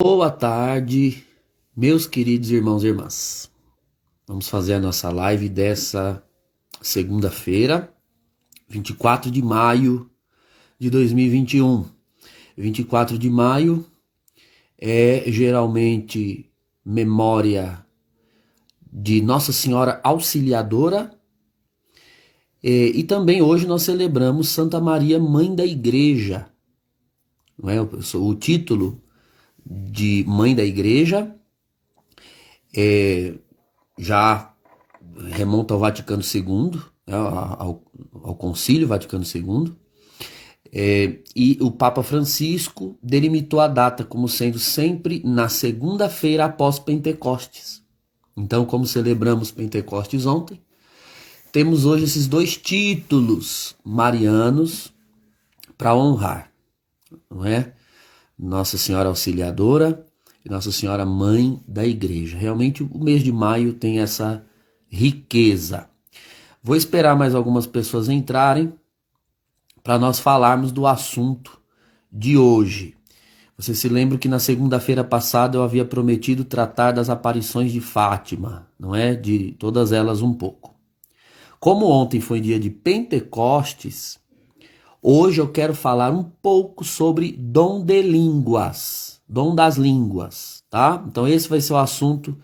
Boa tarde, meus queridos irmãos e irmãs. Vamos fazer a nossa live dessa segunda-feira, 24 de maio de 2021. 24 de maio é geralmente memória de Nossa Senhora Auxiliadora e também hoje nós celebramos Santa Maria, Mãe da Igreja. Não é? O título de Mãe da Igreja já remonta ao Vaticano II, né, ao Concílio Vaticano II, e o Papa Francisco delimitou a data como sendo sempre na segunda-feira após Pentecostes. Então, como celebramos Pentecostes ontem, temos hoje esses dois títulos marianos para honrar, não é? Nossa Senhora Auxiliadora e Nossa Senhora Mãe da Igreja. Realmente o mês de maio tem essa riqueza. Vou esperar mais algumas pessoas entrarem para nós falarmos do assunto de hoje. Você se lembra que na segunda-feira passada eu havia prometido tratar das aparições de Fátima, não é? De todas elas um pouco. Como ontem foi dia de Pentecostes, hoje eu quero falar um pouco sobre dom de línguas, dom das línguas, tá? Então esse vai ser o assunto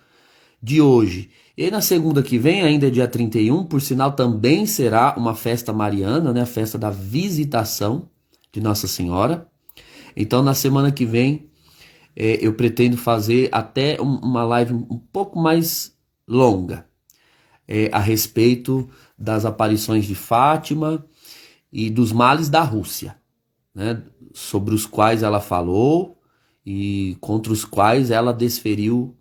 de hoje. E aí na segunda que vem, ainda é dia 31, por sinal também será uma festa mariana, né? A festa da visitação de Nossa Senhora. Então na semana que vem eu pretendo fazer até uma live um pouco mais longa a respeito das aparições de Fátima e dos males da Rússia, né? Sobre os quais ela falou e contra os quais ela desferiu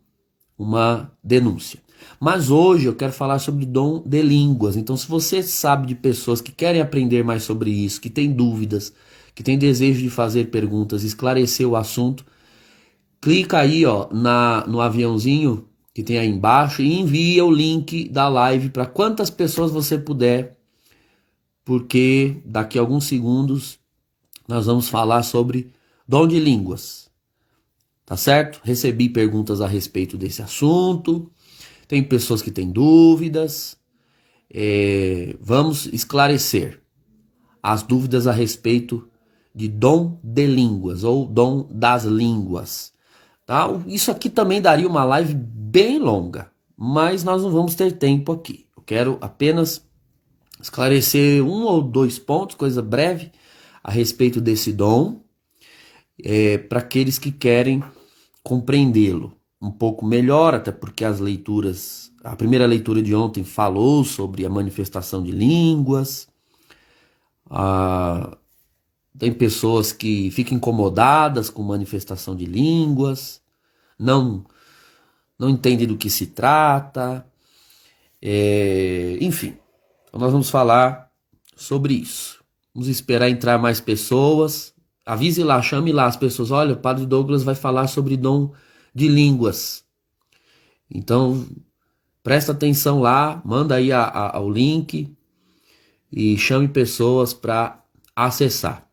uma denúncia. Mas hoje eu quero falar sobre dom de línguas. Então, se você sabe de pessoas que querem aprender mais sobre isso, que têm dúvidas, que têm desejo de fazer perguntas, esclarecer o assunto, clica aí no aviãozinho que tem aí embaixo e envia o link da live para quantas pessoas você puder, porque daqui a alguns segundos nós vamos falar sobre dom de línguas, tá certo? Recebi perguntas a respeito desse assunto, tem pessoas que têm dúvidas, vamos esclarecer as dúvidas a respeito de dom de línguas ou dom das línguas, tá? Isso aqui também daria uma live bem longa, mas nós não vamos ter tempo aqui. Eu quero apenas esclarecer um ou dois pontos, coisa breve, a respeito desse dom, para aqueles que querem compreendê-lo um pouco melhor, até porque a primeira leitura de ontem falou sobre a manifestação de línguas. Tem pessoas que ficam incomodadas com manifestação de línguas, não entendem do que se trata, enfim. Então nós vamos falar sobre isso. Vamos esperar entrar mais pessoas. Avise lá, chame lá as pessoas. Olha, o Padre Douglas vai falar sobre dom de línguas. Então, presta atenção lá, manda aí o link e chame pessoas para acessar.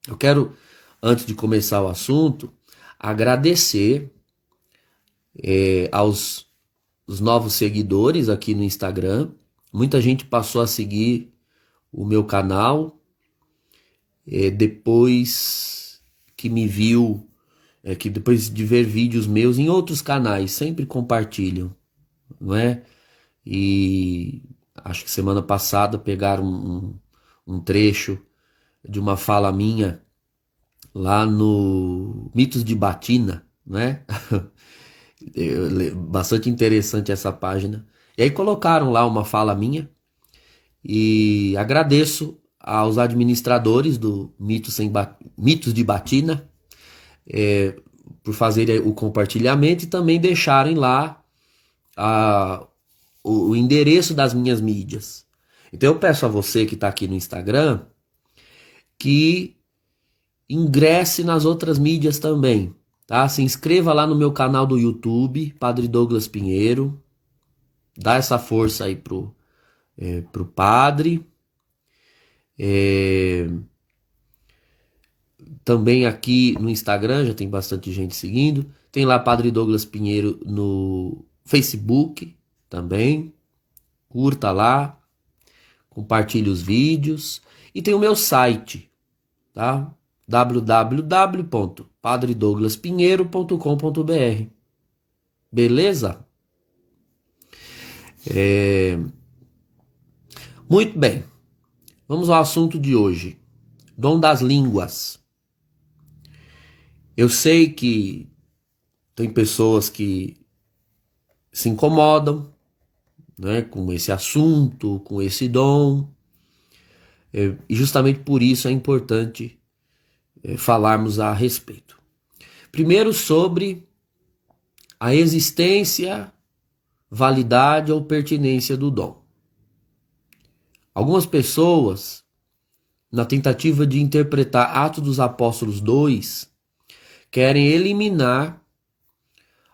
Eu quero, antes de começar o assunto, agradecer aos os novos seguidores aqui no Instagram. Muita gente passou a seguir o meu canal depois que me viu, que depois de ver vídeos meus em outros canais, sempre compartilham, não é? E acho que semana passada pegaram um trecho de uma fala minha lá no Mitos de Batina, né? Bastante interessante essa página. E aí colocaram lá uma fala minha e agradeço aos administradores do Mitos de Batina por fazerem o compartilhamento e também deixarem lá o endereço das minhas mídias. Então eu peço a você que está aqui no Instagram que ingresse nas outras mídias também, tá? Se inscreva lá no meu canal do YouTube, Padre Douglas Pinheiro, dá essa força aí pro padre. Também aqui no Instagram já tem bastante gente seguindo. Tem lá Padre Douglas Pinheiro no Facebook também. Curta lá, compartilhe os vídeos. E tem o meu site, tá? www.padredouglaspinheiro.com.br. Beleza? Muito bem. Vamos ao assunto de hoje. Dom das línguas. Eu sei que tem pessoas que se incomodam, né, com esse assunto, com esse dom. E justamente por isso é importante falarmos a respeito. Primeiro sobre a existência, validade ou pertinência do dom. Algumas pessoas, na tentativa de interpretar Atos dos Apóstolos 2, querem eliminar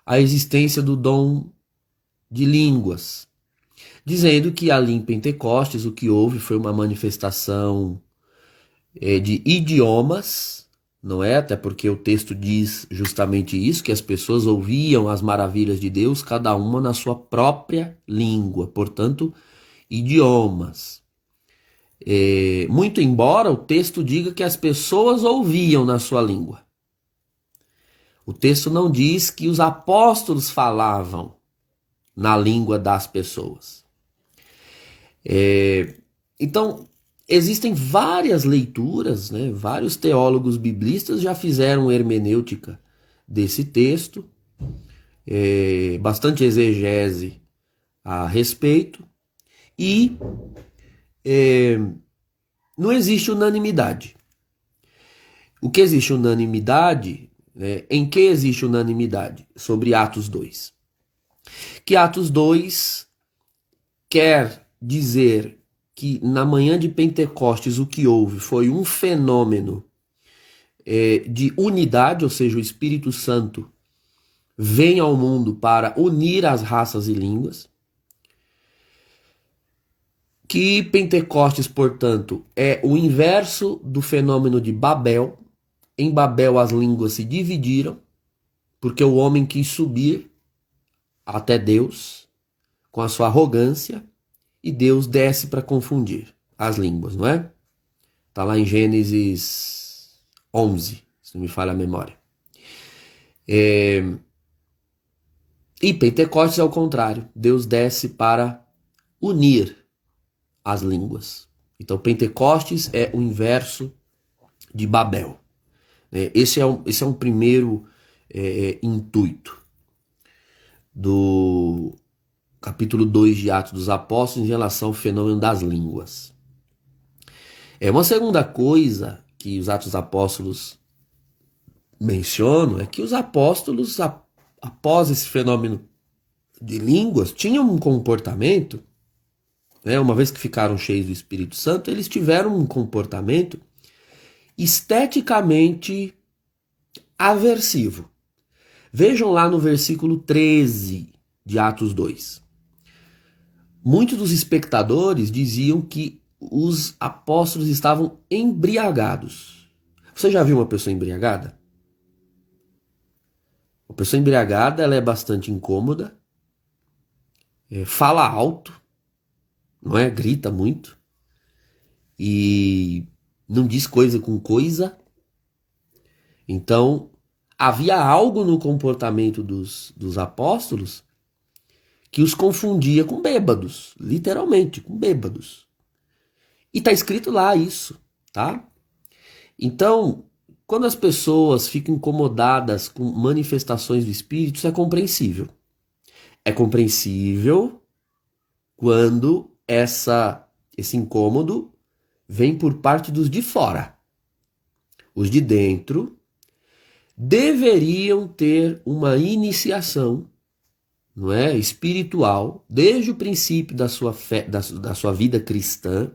a existência do dom de línguas, dizendo que ali em Pentecostes o que houve foi uma manifestação de idiomas, não é? Até porque o texto diz justamente isso, que as pessoas ouviam as maravilhas de Deus, cada uma na sua própria língua, portanto, idiomas. Muito embora o texto diga que as pessoas ouviam na sua língua. O texto não diz que os apóstolos falavam na língua das pessoas. Então, existem várias leituras, né? Vários teólogos biblistas já fizeram hermenêutica desse texto, bastante exegese a respeito, e não existe unanimidade. O que existe unanimidade, né? Em que existe unanimidade? Sobre Atos 2. Que Atos 2 quer dizer que na manhã de Pentecostes o que houve foi um fenômeno de unidade, ou seja, o Espírito Santo vem ao mundo para unir as raças e línguas. Que Pentecostes, portanto, é o inverso do fenômeno de Babel. Em Babel as línguas se dividiram, porque o homem quis subir até Deus com a sua arrogância, e Deus desce para confundir as línguas, não é? Está lá em Gênesis 11, se não me falha a memória. E Pentecostes é o contrário. Deus desce para unir as línguas. Então Pentecostes é o inverso de Babel. Esse é um primeiro intuito do capítulo 2 de Atos dos Apóstolos em relação ao fenômeno das línguas. Uma segunda coisa que os Atos dos Apóstolos mencionam é que os apóstolos, após esse fenômeno de línguas, tinham um comportamento, né, uma vez que ficaram cheios do Espírito Santo, eles tiveram um comportamento esteticamente aversivo. Vejam lá no versículo 13 de Atos 2. Muitos dos espectadores diziam que os apóstolos estavam embriagados. Você já viu uma pessoa embriagada? Uma pessoa embriagada, ela é bastante incômoda, fala alto, não é? Grita muito e não diz coisa com coisa. Então, havia algo no comportamento dos apóstolos que os confundia com bêbados, literalmente, com bêbados. E está escrito lá isso, tá? Então, quando as pessoas ficam incomodadas com manifestações do Espírito, isso é compreensível. É compreensível quando esse incômodo vem por parte dos de fora. Os de dentro deveriam ter uma iniciação, não é, espiritual, desde o princípio da sua fé, da sua vida cristã,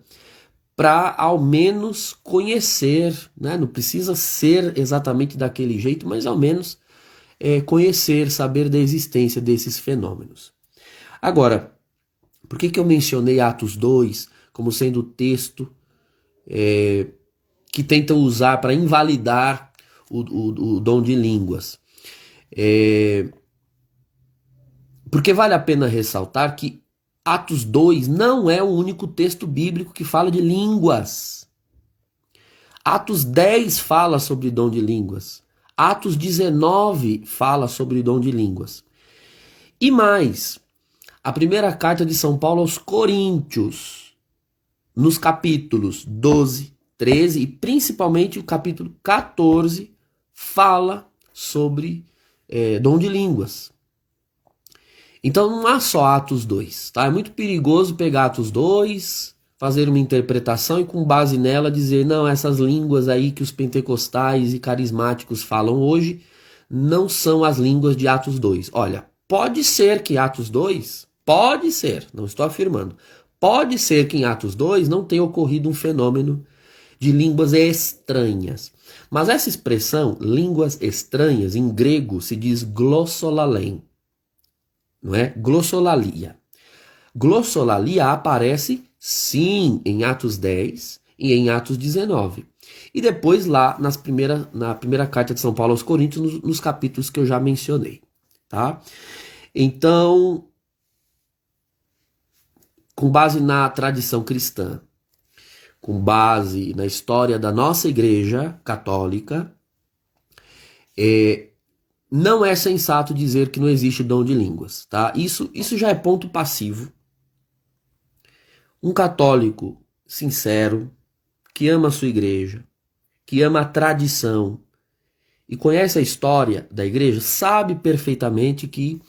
para ao menos conhecer, né? Não precisa ser exatamente daquele jeito, mas ao menos conhecer, saber da existência desses fenômenos. Agora, por que eu mencionei Atos 2 como sendo o texto que tenta usar para invalidar o dom de línguas? Porque vale a pena ressaltar que Atos 2 não é o único texto bíblico que fala de línguas. Atos 10 fala sobre dom de línguas. Atos 19 fala sobre dom de línguas. E mais, a primeira carta de São Paulo aos Coríntios, nos capítulos 12, 13 e principalmente o capítulo 14, fala sobre dom de línguas. Então não há só Atos 2, tá? É muito perigoso pegar Atos 2, fazer uma interpretação e com base nela dizer, não, essas línguas aí que os pentecostais e carismáticos falam hoje não são as línguas de Atos 2. Olha, pode ser que Atos 2, pode ser, não estou afirmando, pode ser que em Atos 2 não tenha ocorrido um fenômeno de línguas estranhas. Mas essa expressão, línguas estranhas, em grego se diz glossolalen, não é? Glossolalia. Glossolalia aparece, sim, em Atos 10 e em Atos 19. E depois lá na primeira carta de São Paulo aos Coríntios, nos capítulos que eu já mencionei. Tá? Então, com base na tradição cristã, com base na história da nossa igreja católica, não é sensato dizer que não existe dom de línguas. Tá? Isso já é ponto passivo. Um católico sincero, que ama a sua igreja, que ama a tradição e conhece a história da igreja, sabe perfeitamente que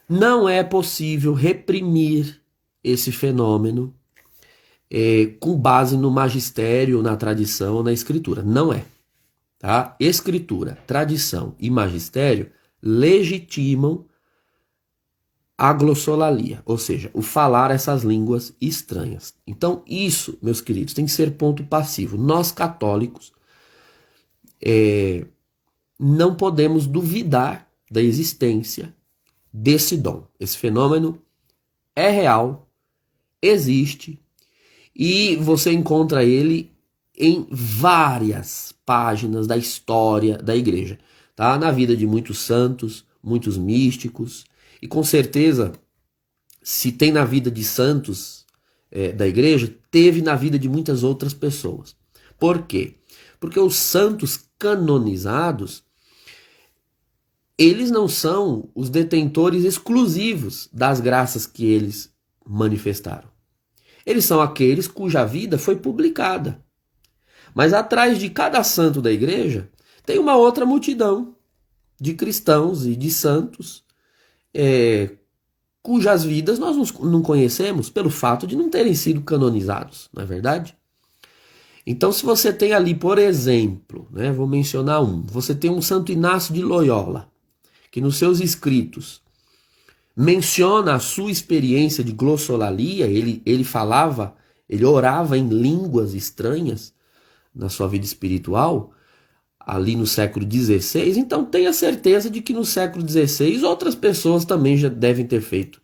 não é possível reprimir esse fenômeno com base no magistério, na tradição, na escritura. Não é. Tá? Escritura, tradição e magistério legitimam a glossolalia, ou seja, o falar essas línguas estranhas. Então isso, meus queridos, tem que ser ponto passivo. Nós católicos não podemos duvidar da existência desse dom. Esse fenômeno é real, existe, e você encontra ele em várias páginas da história da igreja, tá? Na vida de muitos santos, muitos místicos, e com certeza, se tem na vida de santos da igreja, teve na vida de muitas outras pessoas. Por quê? Porque os santos canonizados, eles não são os detentores exclusivos das graças que eles manifestaram. Eles são aqueles cuja vida foi publicada. Mas atrás de cada santo da igreja tem uma outra multidão de cristãos e de santos cujas vidas nós não conhecemos pelo fato de não terem sido canonizados, não é verdade? Então, se você tem ali, por exemplo, vou mencionar você tem um Santo Inácio de Loyola, que nos seus escritos menciona a sua experiência de glossolalia, ele falava, ele orava em línguas estranhas na sua vida espiritual, ali no século XVI, então tenha certeza de que no século XVI outras pessoas também já devem ter feito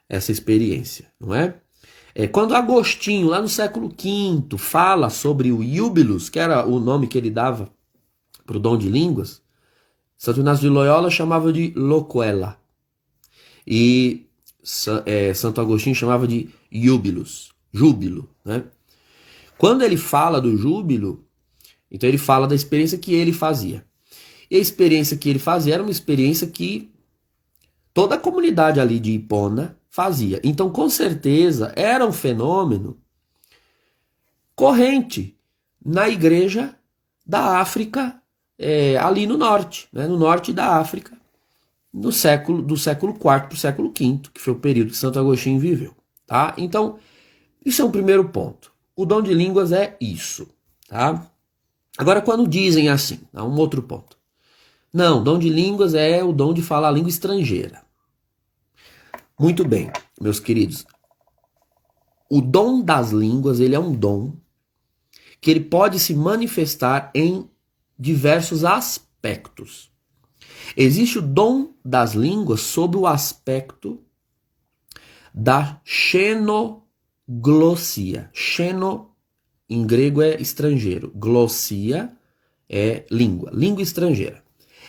essa experiência, não é? Quando Agostinho, lá no século V, fala sobre o Iúbilos, que era o nome que ele dava para o dom de línguas, Santo Inácio de Loyola chamava de loquela, e Santo Agostinho chamava de Iúbilos, júbilo, né? Quando ele fala do júbilo, então ele fala da experiência que ele fazia. E a experiência que ele fazia era uma experiência que toda a comunidade ali de Hipona fazia. Então, com certeza, era um fenômeno corrente na igreja da África, ali no norte, no norte da África, do século IV para o século V, que foi o período que Santo Agostinho viveu. Tá? Então, isso é um primeiro ponto. O dom de línguas é isso. Tá? Agora, quando dizem assim, há um outro ponto. Não, dom de línguas é o dom de falar a língua estrangeira. Muito bem, meus queridos. O dom das línguas, ele é um dom que ele pode se manifestar em diversos aspectos. Existe o dom das línguas sob o aspecto da xenoglossia. Xeno, em grego, é estrangeiro. Glossia é língua, língua estrangeira.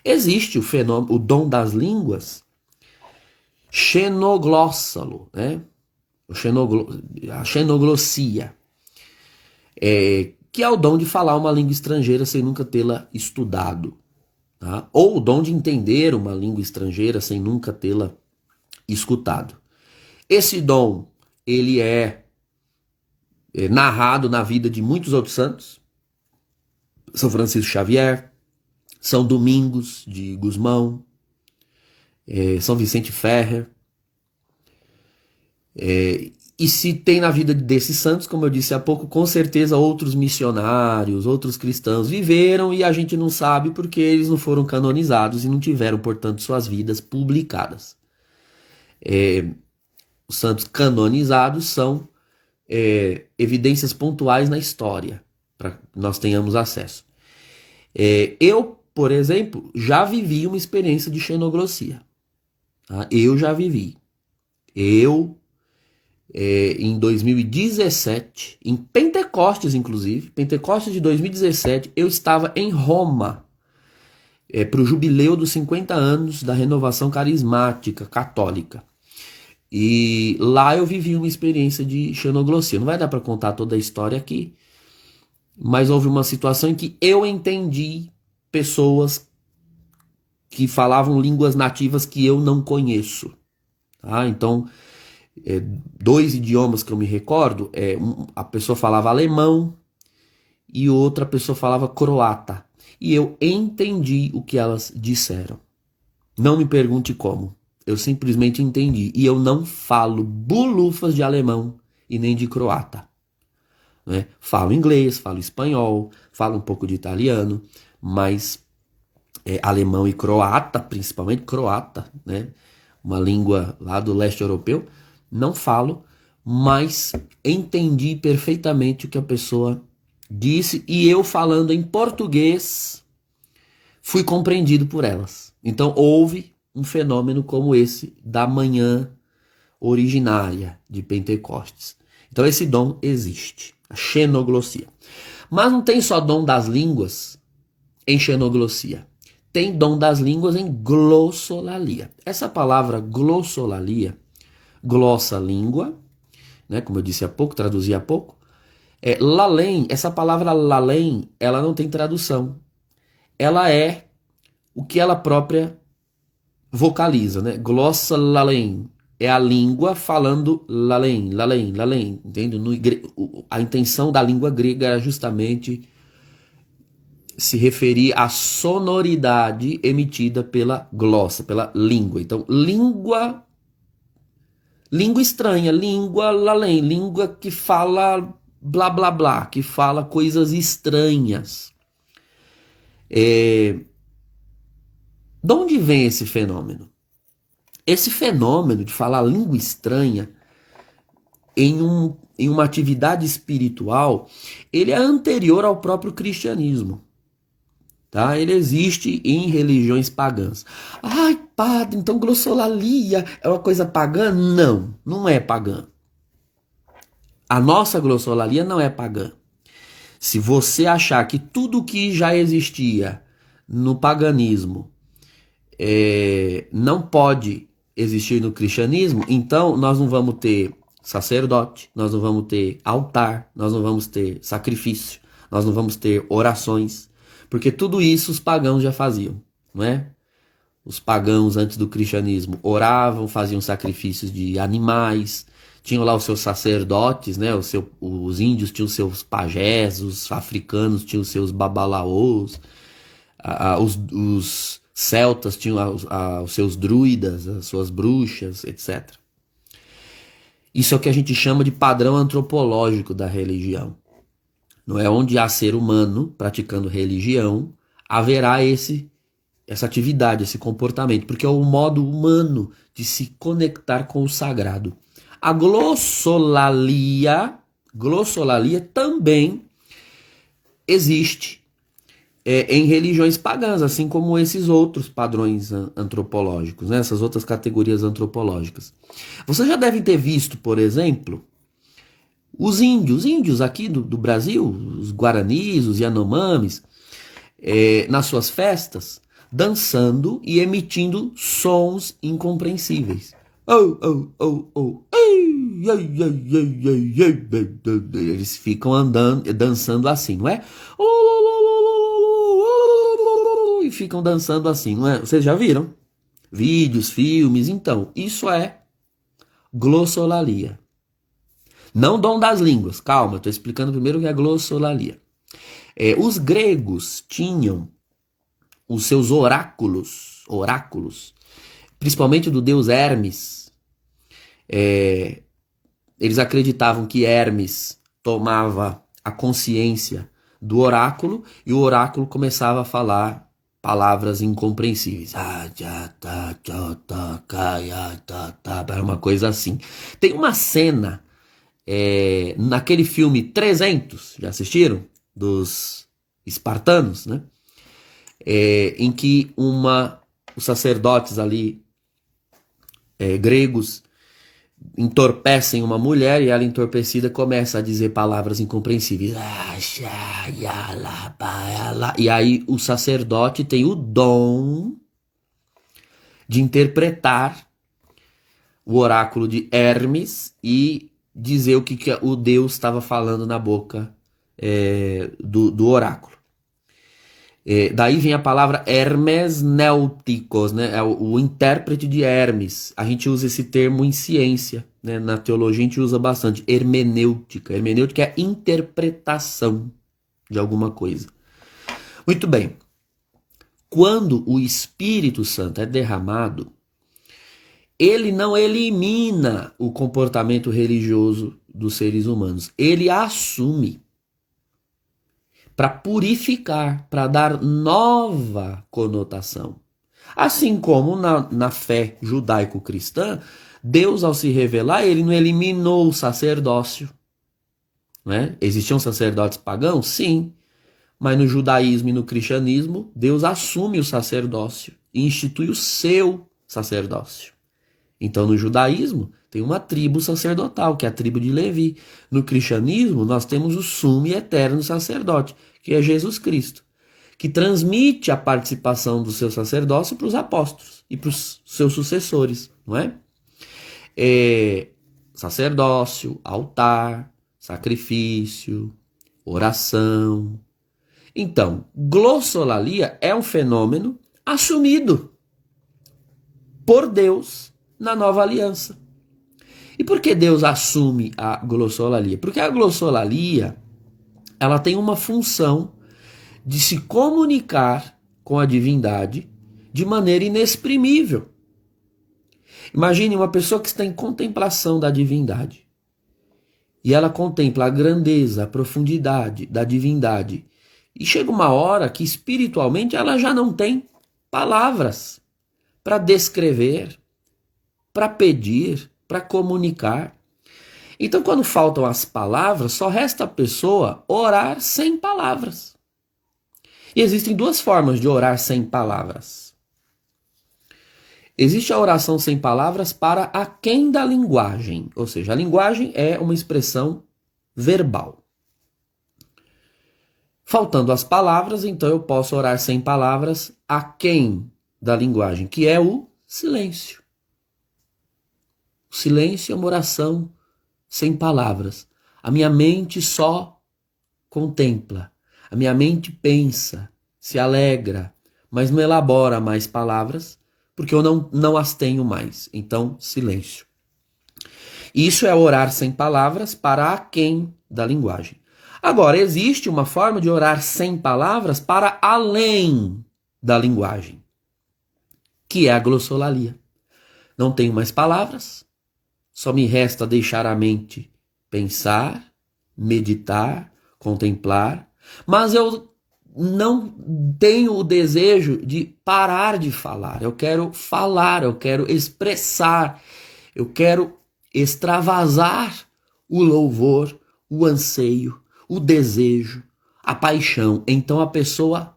Existe o fenômeno, o dom das línguas xenoglossalo, né? A xenoglossia, que é o dom de falar uma língua estrangeira sem nunca tê-la estudado, tá? Ou o dom de entender uma língua estrangeira sem nunca tê-la escutado. Esse dom, ele é narrado na vida de muitos outros santos. São Francisco Xavier, São Domingos de Gusmão, São Vicente Ferrer. E se tem na vida desses santos, como eu disse há pouco, com certeza outros missionários, outros cristãos viveram e a gente não sabe porque eles não foram canonizados e não tiveram, portanto, suas vidas publicadas. Os santos canonizados são evidências pontuais na história, para que nós tenhamos acesso. Eu, por exemplo, já vivi uma experiência de xenoglossia. Tá? Eu já vivi. Em 2017, em Pentecostes, inclusive, Pentecostes de 2017, eu estava em Roma, para o jubileu dos 50 anos da renovação carismática católica. E lá eu vivi uma experiência de xenoglossia. Não vai dar para contar toda a história aqui, mas houve uma situação em que eu entendi pessoas que falavam línguas nativas que eu não conheço. Tá? Então, dois idiomas que eu me recordo, a pessoa falava alemão e outra pessoa falava croata. E eu entendi o que elas disseram. Não me pergunte como. Eu simplesmente entendi. E eu não falo bulufas de alemão e nem de croata. Né? Falo inglês, falo espanhol, falo um pouco de italiano, mas alemão e croata, principalmente croata, né? Uma língua lá do leste europeu, não falo, mas entendi perfeitamente o que a pessoa disse e eu falando em português fui compreendido por elas. Então houve um fenômeno como esse da manhã originária de Pentecostes. Então esse dom existe, a xenoglossia. Mas não tem só dom das línguas em xenoglossia. Tem dom das línguas em glossolalia. Essa palavra glossolalia, glossa língua, né, como eu disse há pouco, traduzi há pouco. Lalém, essa palavra lalém, ela não tem tradução. Ela é o que ela própria vocaliza, né? Glossa lalém é a língua falando lalém, lalém, lalém, entende? A intenção da língua grega era justamente se referir à sonoridade emitida pela glossa, pela língua. Então, língua estranha, língua lalém, língua que fala blá blá blá, que fala coisas estranhas. De onde vem esse fenômeno? Esse fenômeno de falar língua estranha em uma atividade espiritual, ele é anterior ao próprio cristianismo. Tá? Ele existe em religiões pagãs. Ai, padre, então glossolalia é uma coisa pagã? Não, não é pagã. A nossa glossolalia não é pagã. Se você achar que tudo que já existia no paganismo não pode existir no cristianismo, então nós não vamos ter sacerdote, nós não vamos ter altar, nós não vamos ter sacrifício, nós não vamos ter orações, porque tudo isso os pagãos já faziam, não é? Os pagãos antes do cristianismo oravam, faziam sacrifícios de animais, tinham lá os seus sacerdotes, né? Os índios tinham os seus pajés, os africanos tinham os seus babalaôs, os celtas tinham os seus druidas, as suas bruxas, etc. Isso é o que a gente chama de padrão antropológico da religião. Não é onde há ser humano praticando religião, haverá essa atividade, esse comportamento, porque é o modo humano de se conectar com o sagrado. A glossolalia também existe em religiões pagãs, assim como esses outros padrões antropológicos, né? Essas outras categorias antropológicas. Você já deve ter visto, por exemplo, os índios aqui do Brasil, os guaranis, os yanomamis, nas suas festas, dançando e emitindo sons incompreensíveis. Oh, oh, oh, oh. Ei, ei, ei, ei, ei, ei. Eles ficam andando, dançando assim, não é? E ficam dançando assim, não é? Vocês já viram? Vídeos, filmes, então, isso é glossolalia. Não dom das línguas, calma, estou explicando primeiro o que é glossolalia. Os gregos tinham os seus oráculos, principalmente do deus Hermes. Eles acreditavam que Hermes tomava a consciência do oráculo e o oráculo começava a falar palavras incompreensíveis. Era uma coisa assim. Tem uma cena naquele filme 300, já assistiram? Dos espartanos, né? Em que os sacerdotes ali gregos entorpecem uma mulher e ela entorpecida começa a dizer palavras incompreensíveis. E aí o sacerdote tem o dom de interpretar o oráculo de Hermes e dizer o que o Deus estava falando na boca do oráculo. Daí vem a palavra hermesneutikos, né? É o intérprete de Hermes. A gente usa esse termo em ciência, né? Na teologia a gente usa bastante. Hermenêutica. Hermenêutica é a interpretação de alguma coisa. Muito bem. Quando o Espírito Santo é derramado, ele não elimina o comportamento religioso dos seres humanos. Ele assume para purificar, para dar nova conotação. Assim como na fé judaico-cristã, Deus, ao se revelar, ele não eliminou o sacerdócio. Né? Existiam sacerdotes pagãos? Sim. Mas no judaísmo e no cristianismo, Deus assume o sacerdócio e institui o seu sacerdócio. Então, no judaísmo, tem uma tribo sacerdotal, que é a tribo de Levi. No cristianismo, nós temos o sumo e eterno sacerdote, que é Jesus Cristo, que transmite a participação do seu sacerdócio para os apóstolos e para os seus sucessores, não é? Sacerdócio, altar, sacrifício, oração. Então, glossolalia é um fenômeno assumido por Deus na nova aliança. E por que Deus assume a glossolalia? Porque a glossolalia, ela tem uma função de se comunicar com a divindade de maneira inexprimível. Imagine uma pessoa que está em contemplação da divindade. E ela contempla a grandeza, a profundidade da divindade. E chega uma hora que espiritualmente ela já não tem palavras para descrever, para pedir, para comunicar. Então, quando faltam as palavras, só resta a pessoa orar sem palavras. E existem duas formas de orar sem palavras. Existe a oração sem palavras para aquém da linguagem, ou seja, a linguagem é uma expressão verbal. Faltando as palavras, então eu posso orar sem palavras aquém da linguagem, que é o silêncio. O silêncio é uma oração sem palavras. A minha mente só contempla. A minha mente pensa, se alegra, mas não elabora mais palavras, porque eu não as tenho mais. Então, silêncio. Isso é orar sem palavras para aquém da linguagem. Agora, existe uma forma de orar sem palavras para além da linguagem, que é a glossolalia. Não tenho mais palavras, só me resta deixar a mente pensar, meditar, contemplar, mas eu não tenho o desejo de parar de falar. Eu quero falar, eu quero expressar, eu quero extravasar o louvor, o anseio, o desejo, a paixão. Então a pessoa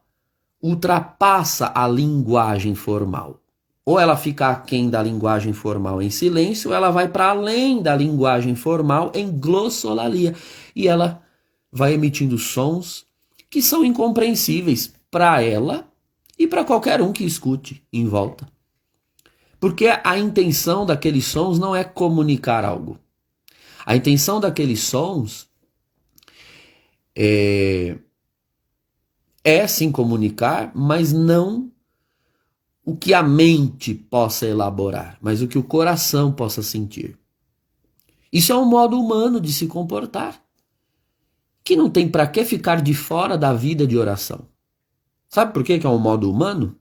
ultrapassa a linguagem formal. Ou ela fica aquém da linguagem formal em silêncio, ou ela vai para além da linguagem formal em glossolalia. E ela vai emitindo sons que são incompreensíveis para ela e para qualquer um que escute em volta. Porque a intenção daqueles sons não é comunicar algo. A intenção daqueles sons é sim comunicar, mas não o que a mente possa elaborar, mas o que o coração possa sentir. Isso é um modo humano de se comportar, que não tem para que ficar de fora da vida de oração. Sabe por que é um modo humano?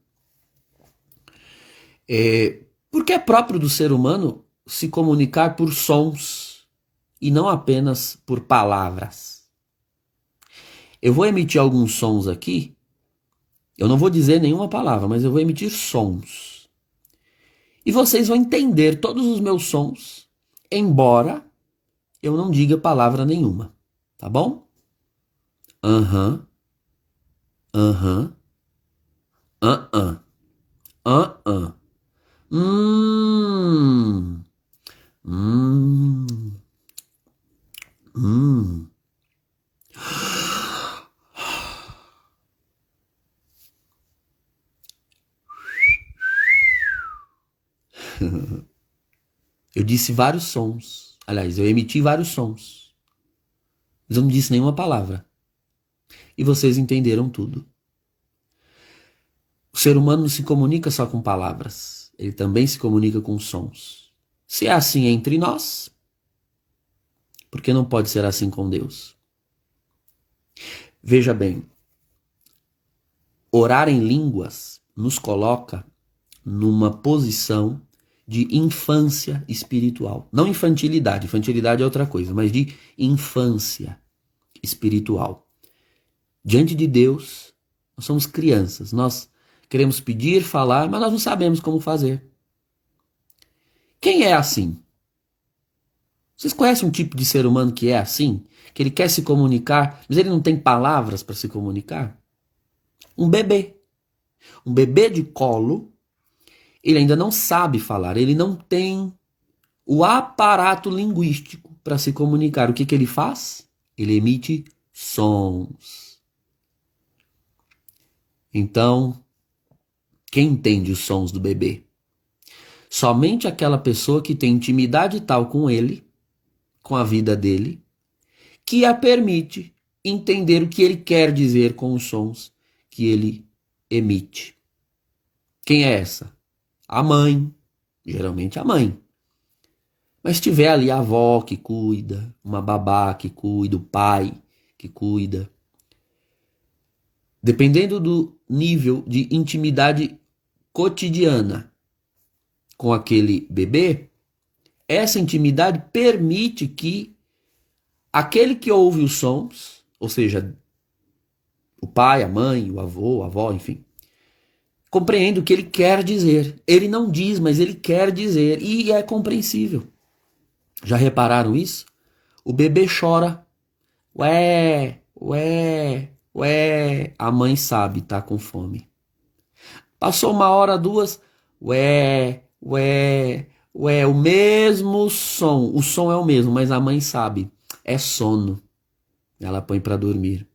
Porque é próprio do ser humano se comunicar por sons e não apenas por palavras. Eu vou emitir alguns sons aqui. Eu não vou dizer nenhuma palavra, mas eu vou emitir sons. E vocês vão entender todos os meus sons, embora eu não diga palavra nenhuma. Tá bom? Aham. Aham. Aham. Aham. Hum. Hum. Hum. Eu disse vários sons. Aliás, eu emiti vários sons. Mas eu não disse nenhuma palavra. E vocês entenderam tudo. O ser humano não se comunica só com palavras. Ele também se comunica com sons. Se é assim entre nós, por que não pode ser assim com Deus? Veja bem, orar em línguas nos coloca numa posição de infância espiritual. Não infantilidade, infantilidade é outra coisa, mas de infância espiritual. Diante de Deus, nós somos crianças, nós queremos pedir, falar, mas nós não sabemos como fazer. Quem é assim? Vocês conhecem um tipo de ser humano que é assim? Que ele quer se comunicar, mas ele não tem palavras para se comunicar? Um bebê. Um bebê de colo, ele ainda não sabe falar, ele não tem o aparato linguístico para se comunicar. O que ele faz? Ele emite sons. Então, quem entende os sons do bebê? Somente aquela pessoa que tem intimidade tal com ele, com a vida dele, que a permite entender o que ele quer dizer com os sons que ele emite. Quem é essa? A mãe, geralmente a mãe. Mas se tiver ali a avó que cuida, uma babá que cuida, o pai que cuida, dependendo do nível de intimidade cotidiana com aquele bebê, essa intimidade permite que aquele que ouve os sons, ou seja, o pai, a mãe, o avô, a avó, enfim, compreenda o que ele quer dizer. Ele não diz, mas ele quer dizer, e é compreensível. Já repararam isso? O bebê chora. Ué, ué, ué. A mãe sabe, tá com fome. Passou uma hora, duas. Ué, ué, ué. O mesmo som. O som é o mesmo, mas a mãe sabe. É sono. Ela põe para dormir.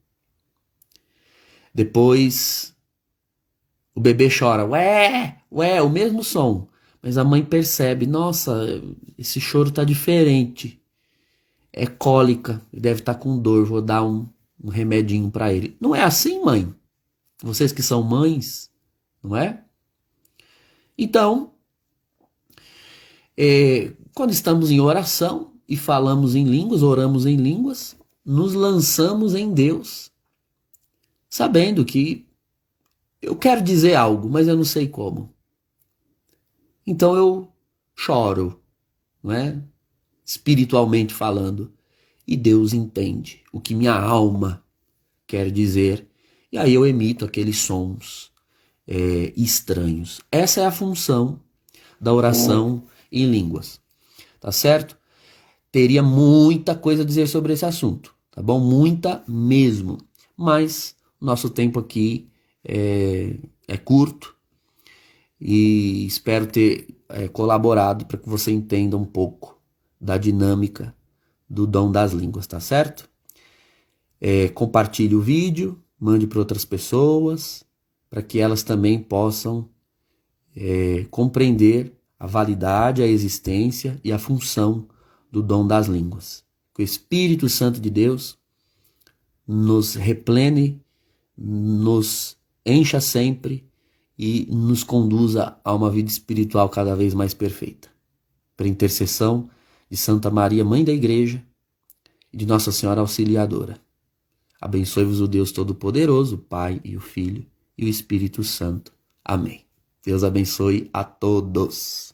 Depois, o bebê chora. Ué, ué. O mesmo som. Mas a mãe percebe. Nossa, esse choro tá diferente. É cólica. Ele deve estar com dor. Vou dar um remedinho para ele. Não é assim, mãe? Vocês que são mães, não é? Então, quando estamos em oração e falamos em línguas, oramos em línguas, nos lançamos em Deus, sabendo que eu quero dizer algo, mas eu não sei como. Então eu choro, não é? Espiritualmente falando, e Deus entende o que minha alma quer dizer, e aí eu emito aqueles sons estranhos. Essa é a função da oração em línguas, tá certo? Teria muita coisa a dizer sobre esse assunto, tá bom? Muita mesmo, mas o nosso tempo aqui é curto e espero ter colaborado para que você entenda um pouco da dinâmica do dom das línguas, tá certo? Compartilhe o vídeo, mande para outras pessoas, para que elas também possam compreender a validade, a existência e a função do dom das línguas. Que o Espírito Santo de Deus nos replene, nos encha sempre e nos conduza a uma vida espiritual cada vez mais perfeita. Por intercessão de Santa Maria, Mãe da Igreja, e de Nossa Senhora Auxiliadora. Abençoe-vos o Deus Todo-Poderoso, o Pai e o Filho e o Espírito Santo. Amém. Deus abençoe a todos.